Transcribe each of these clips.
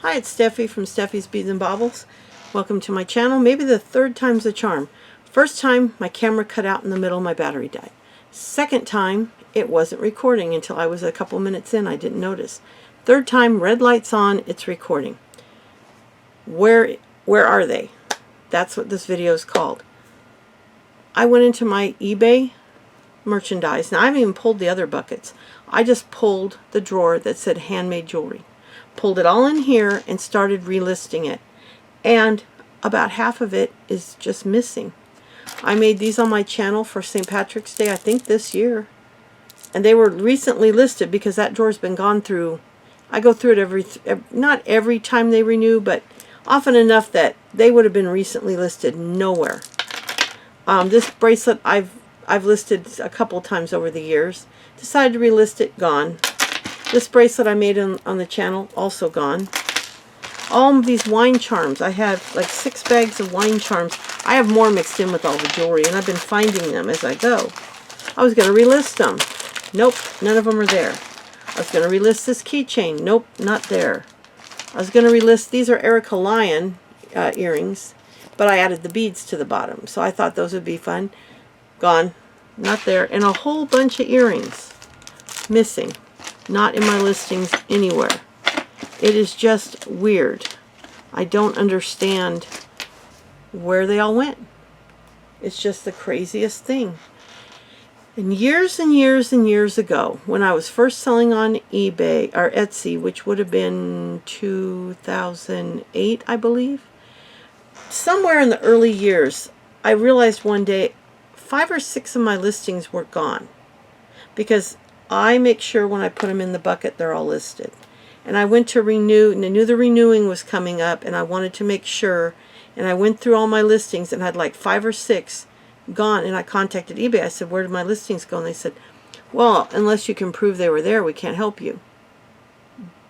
Hi, it's Steffi from Steffi's Beads and Baubles. Welcome to my channel. Maybe the third time's the charm. First time, my camera cut out in the middle, my battery died. Second time, it wasn't recording until I was a couple minutes in. I didn't notice. Third time, red light's on, it's recording. Where are they? That's what this video is called. I went into my eBay merchandise. Now, I haven't even pulled the other buckets. I just pulled the drawer that said handmade jewelry. Pulled it all in here and started relisting it. And about half of it is just missing. I made these on my channel for St. Patrick's Day, I think this year. And they were recently listed because that drawer's been gone through. I go through it not every time they renew, but often enough that they would have been recently listed nowhere. This bracelet I've listed a couple times over the years. Decided to relist it, gone. This bracelet I made on the channel, also gone. All of these wine charms, I have like 6 bags of wine charms. I have more mixed in with all the jewelry, and I've been finding them as I go. I was going to relist them. Nope, none of them are there. I was going to relist this keychain. Nope, not there. I was going to relist, these are Erica Lyon earrings, but I added the beads to the bottom, so I thought those would be fun. Gone, not there. And a whole bunch of earrings missing. Not in my listings anywhere. It is just weird. I don't understand where they all went. It's just the craziest thing. And years and years and years ago, when I was first selling on eBay or Etsy, which would have been 2008, I believe, somewhere in the early years, I realized one day 5 or 6 of my listings were gone, because I make sure when I put them in the bucket they're all listed. And I went to renew, and I knew the renewing was coming up, and I wanted to make sure, and I went through all my listings and had like 5 or 6 gone, and I contacted eBay. I said, where did my listings go? And they said, well, unless you can prove they were there, we can't help you.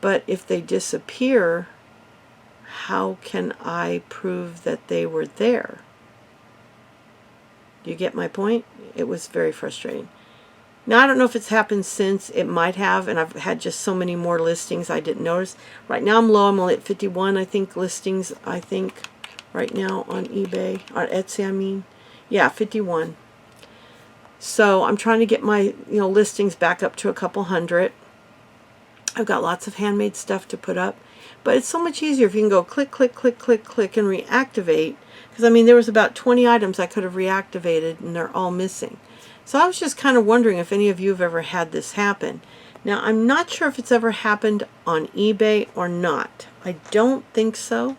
But if they disappear, how can I prove that they were there? Do you get my point? It was very frustrating. Now, I don't know if it's happened since. It might have, and I've had just so many more listings I didn't notice. Right now I'm low. I'm only at 51, I think, listings, right now on eBay, or Etsy, I mean. Yeah, 51. So I'm trying to get my listings back up to a couple hundred. I've got lots of handmade stuff to put up. But it's so much easier if you can go click, click, click, click, click, and reactivate. Because, I mean, there was about 20 items I could have reactivated, and they're all missing. So I was just kind of wondering if any of you have ever had this happen. Now, I'm not sure if it's ever happened on eBay or not. I don't think so,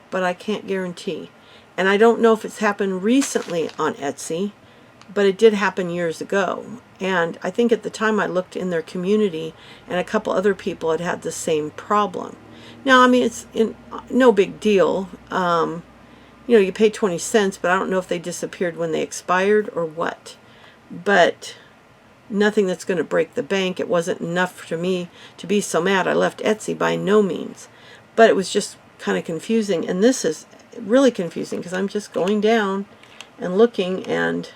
but I can't guarantee. And I don't know if it's happened recently on Etsy, but it did happen years ago. And I think at the time I looked in their community, and a couple other people had had the same problem. Now, I mean, it's no big deal. You pay 20 cents, but I don't know if they disappeared when they expired or what. But nothing that's going to break the bank. It wasn't enough for me to be so mad I left Etsy, by no means. But it was just kind of confusing. And this is really confusing because I'm just going down and looking, and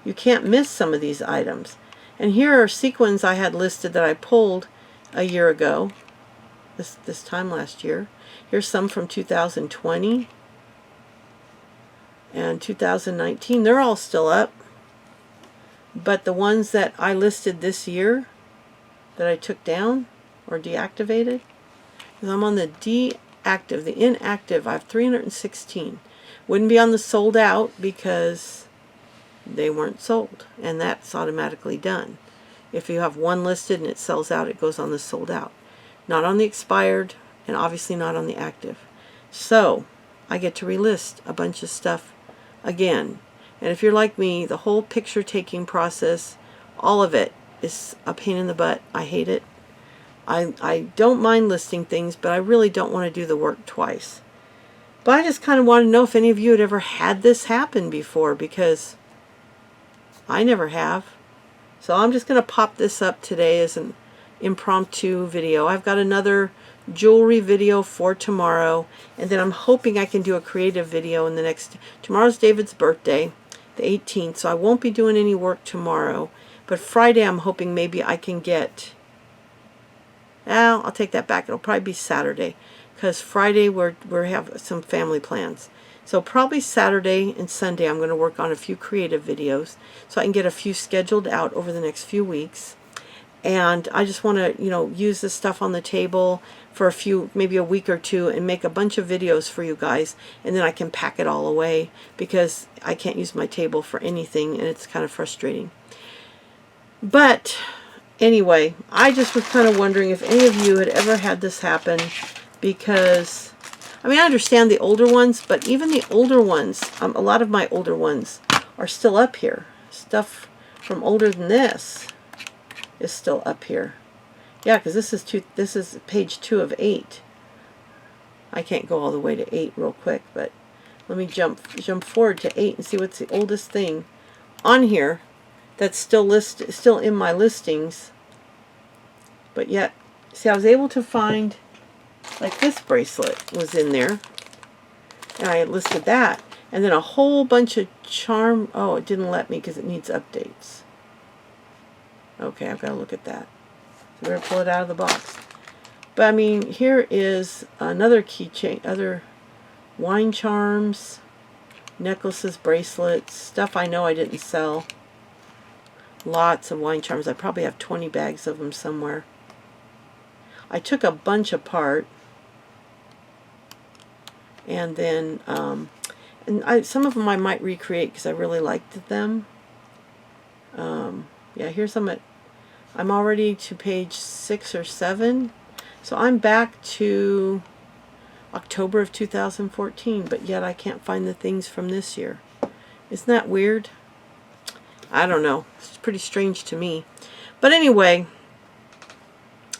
you can't miss some of these items. And here are sequins I had listed that I pulled a year ago, this time last year. Here's some from 2020. And 2019, they're all still up. But the ones that I listed this year that I took down or deactivated, because I'm on the deactive, the inactive, I have 316. Wouldn't be on the sold out because they weren't sold, and that's automatically done. If you have one listed and it sells out, it goes on the sold out. Not on the expired, and obviously not on the active. So I get to relist a bunch of stuff again. And if you're like me, the whole picture taking process, all of it is a pain in the butt. I hate it. I don't mind listing things, but I really don't want to do the work twice. But I just kind of want to know if any of you had ever had this happen before, because I never have. So I'm just going to pop this up today as an impromptu video. I've got another jewelry video for tomorrow, and then I'm hoping I can do a creative video in the next. Tomorrow's David's birthday, the 18th, so I won't be doing any work tomorrow, but Friday I'm hoping maybe I can get Well, I'll take that back. It'll probably be Saturday, because Friday we have some family plans. So probably Saturday and Sunday I'm going to work on a few creative videos so I can get a few scheduled out over the next few weeks. And I just want to, use this stuff on the table for a few, maybe a week or two, and make a bunch of videos for you guys, and then I can pack it all away because I can't use my table for anything, and it's kind of frustrating. But anyway, I just was kind of wondering if any of you had ever had this happen, because, I mean, I understand the older ones, but even the older ones, a lot of my older ones are still up here. Stuff from older than this is still up here. Yeah, because this is page 2 of 8. I can't go all the way to 8 real quick, but let me jump forward to 8 and see what's the oldest thing on here that's still in my listings. But yet, see, I was able to find, like, this bracelet was in there, and I listed that, and then a whole bunch of charm. Oh, it didn't let me because it needs updates. Okay, I've got to look at that. So we're going to pull it out of the box. But I mean, here is another keychain, other wine charms, necklaces, bracelets, stuff I know I didn't sell. Lots of wine charms. I probably have 20 bags of them somewhere. I took a bunch apart. And then, some of them I might recreate because I really liked them. Yeah, here's some. I'm already to page 6 or 7. So I'm back to October of 2014, but yet I can't find the things from this year. Isn't that weird? I don't know. It's pretty strange to me. But anyway,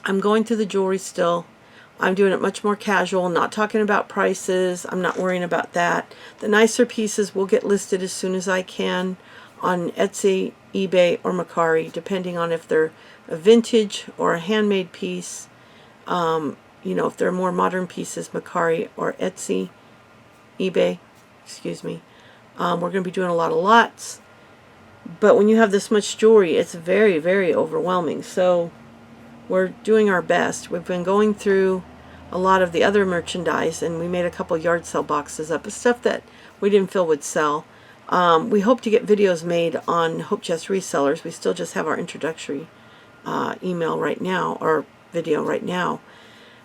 I'm going through the jewelry still. I'm doing it much more casual, not talking about prices. I'm not worrying about that. The nicer pieces will get listed as soon as I can on Etsy, eBay, or Mercari, depending on if they're a vintage or a handmade piece. If they're more modern pieces, Mercari or Etsy, eBay, excuse me. We're going to be doing a lot of lots. But when you have this much jewelry, it's very, very overwhelming. So we're doing our best. We've been going through a lot of the other merchandise, and we made a couple yard sale boxes up of stuff that we didn't feel would sell. We hope to get videos made on Hope Chest resellers. We still just have our introductory email right now, or video right now.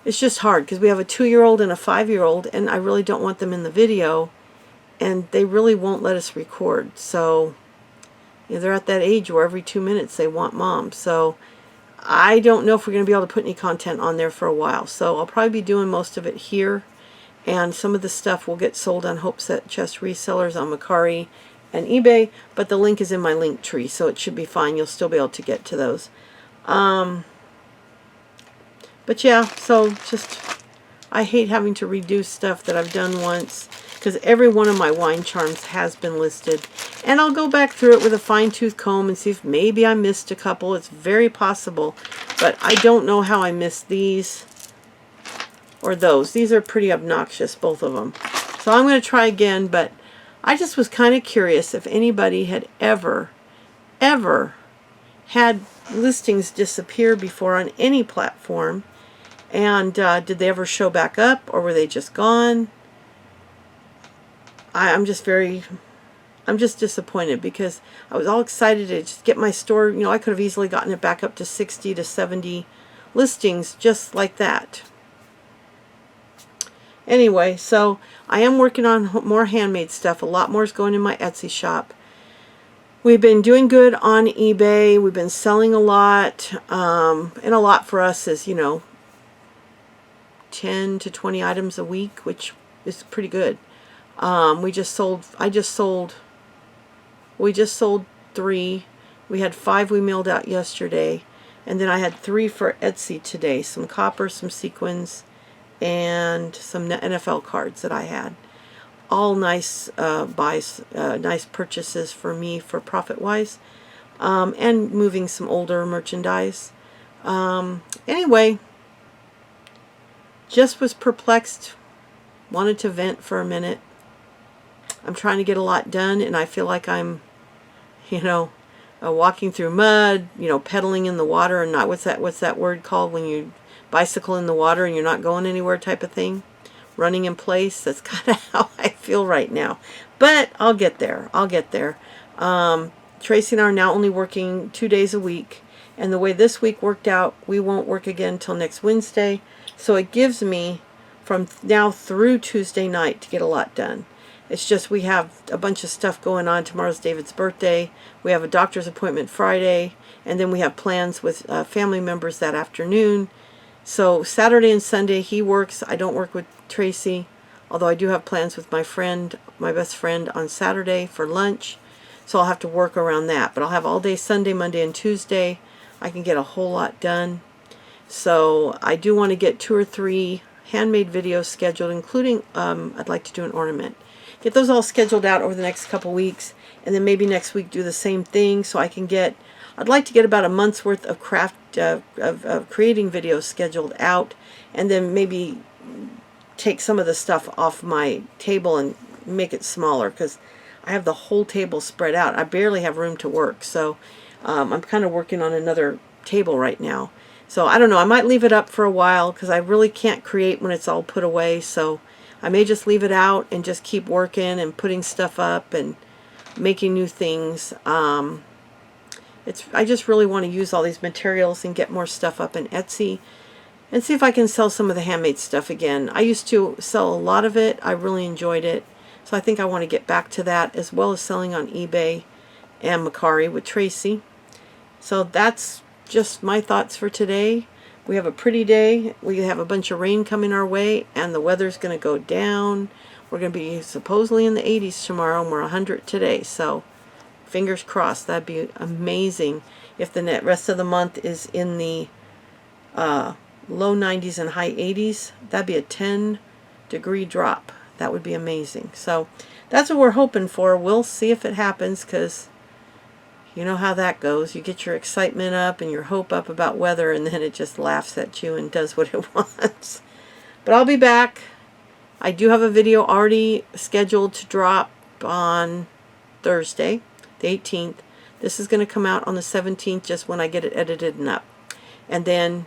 It's just hard because we have a 2-year-old and a 5-year-old, and I really don't want them in the video, and they really won't let us record. So they're at that age where every 2 minutes they want mom. So I don't know if we're going to be able to put any content on there for a while. So I'll probably be doing most of it here, and some of the stuff will get sold on Hope Chest resellers on Mercari and eBay, but the link is in my link tree, so it should be fine. You'll still be able to get to those. But yeah, so just, I hate having to redo stuff that I've done once, because every one of my wine charms has been listed. And I'll go back through it with a fine-tooth comb and see if maybe I missed a couple. It's very possible, but I don't know how I missed these or those. These are pretty obnoxious, both of them. So I'm going to try again, but I just was kind of curious if anybody had ever had listings disappear before on any platform, and did they ever show back up, or were they just gone? I'm just disappointed, because I was all excited to just get my store. I could have easily gotten it back up to 60 to 70 listings just like that. Anyway, so I am working on more handmade stuff. A lot more is going in my Etsy shop. We've been doing good on eBay. We've been selling a lot. And a lot for us is, 10 to 20 items a week, which is pretty good. We just sold 3. We had 5 we mailed out yesterday. And then I had 3 for Etsy today. Some copper, some sequins, and some NFL cards that I had. All nice buys, nice purchases for me for profit-wise. And moving some older merchandise. Anyway, just was perplexed. Wanted to vent for a minute. I'm trying to get a lot done, and I feel like I'm, walking through mud, pedaling in the water, and not, what's that word called when you bicycle in the water and you're not going anywhere type of thing. Running in place. That's kind of how I feel right now. But I'll get there. I'll get there. Tracy and I are now only working 2 days a week. And the way this week worked out, we won't work again until next Wednesday. So it gives me from now through Tuesday night to get a lot done. It's just we have a bunch of stuff going on. Tomorrow's David's birthday. We have a doctor's appointment Friday. And then we have plans with family members that afternoon. So Saturday and Sunday he works. I don't work with Tracy. Although I do have plans with my friend, my best friend, on Saturday for lunch. So I'll have to work around that. But I'll have all day Sunday, Monday, and Tuesday. I can get a whole lot done. So I do want to get 2 or 3 handmade videos scheduled, including I'd like to do an ornament. Get those all scheduled out over the next couple weeks, and then maybe next week do the same thing so I can get, I'd like to get about a month's worth of craft, of creating videos scheduled out, and then maybe take some of the stuff off my table and make it smaller, because I have the whole table spread out. I barely have room to work, so I'm kind of working on another table right now. So I don't know, I might leave it up for a while because I really can't create when it's all put away, so I may just leave it out and just keep working and putting stuff up and making new things. I just really want to use all these materials and get more stuff up in Etsy and see if I can sell some of the handmade stuff again. I used to sell a lot of it. I really enjoyed it. So I think I want to get back to that, as well as selling on eBay and Mercari with Tracy. So that's just my thoughts for today. We have a pretty day. We have a bunch of rain coming our way, and the weather's going to go down. We're going to be supposedly in the 80s tomorrow, and we're 100 today. So fingers crossed. That'd be amazing if the rest of the month is in the low 90s and high 80s. That'd be a 10-degree drop. That would be amazing. So that's what we're hoping for. We'll see if it happens, because you know how that goes. You get your excitement up and your hope up about weather, and then it just laughs at you and does what it wants. But I'll be back. I do have a video already scheduled to drop on Thursday, the 18th. This is going to come out on the 17th, just when I get it edited and up. And then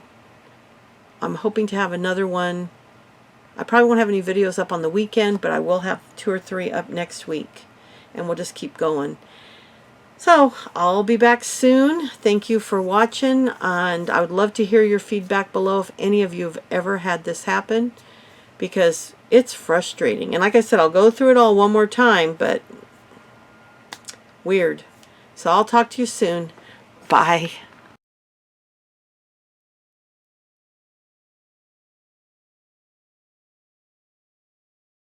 I'm hoping to have another one. I probably won't have any videos up on the weekend, but I will have 2 or 3 up next week. And we'll just keep going. So I'll be back soon. Thank you for watching, and I would love to hear your feedback below if any of you have ever had this happen, because it's frustrating. And like I said, I'll go through it all one more time, but weird. So I'll talk to you soon. Bye.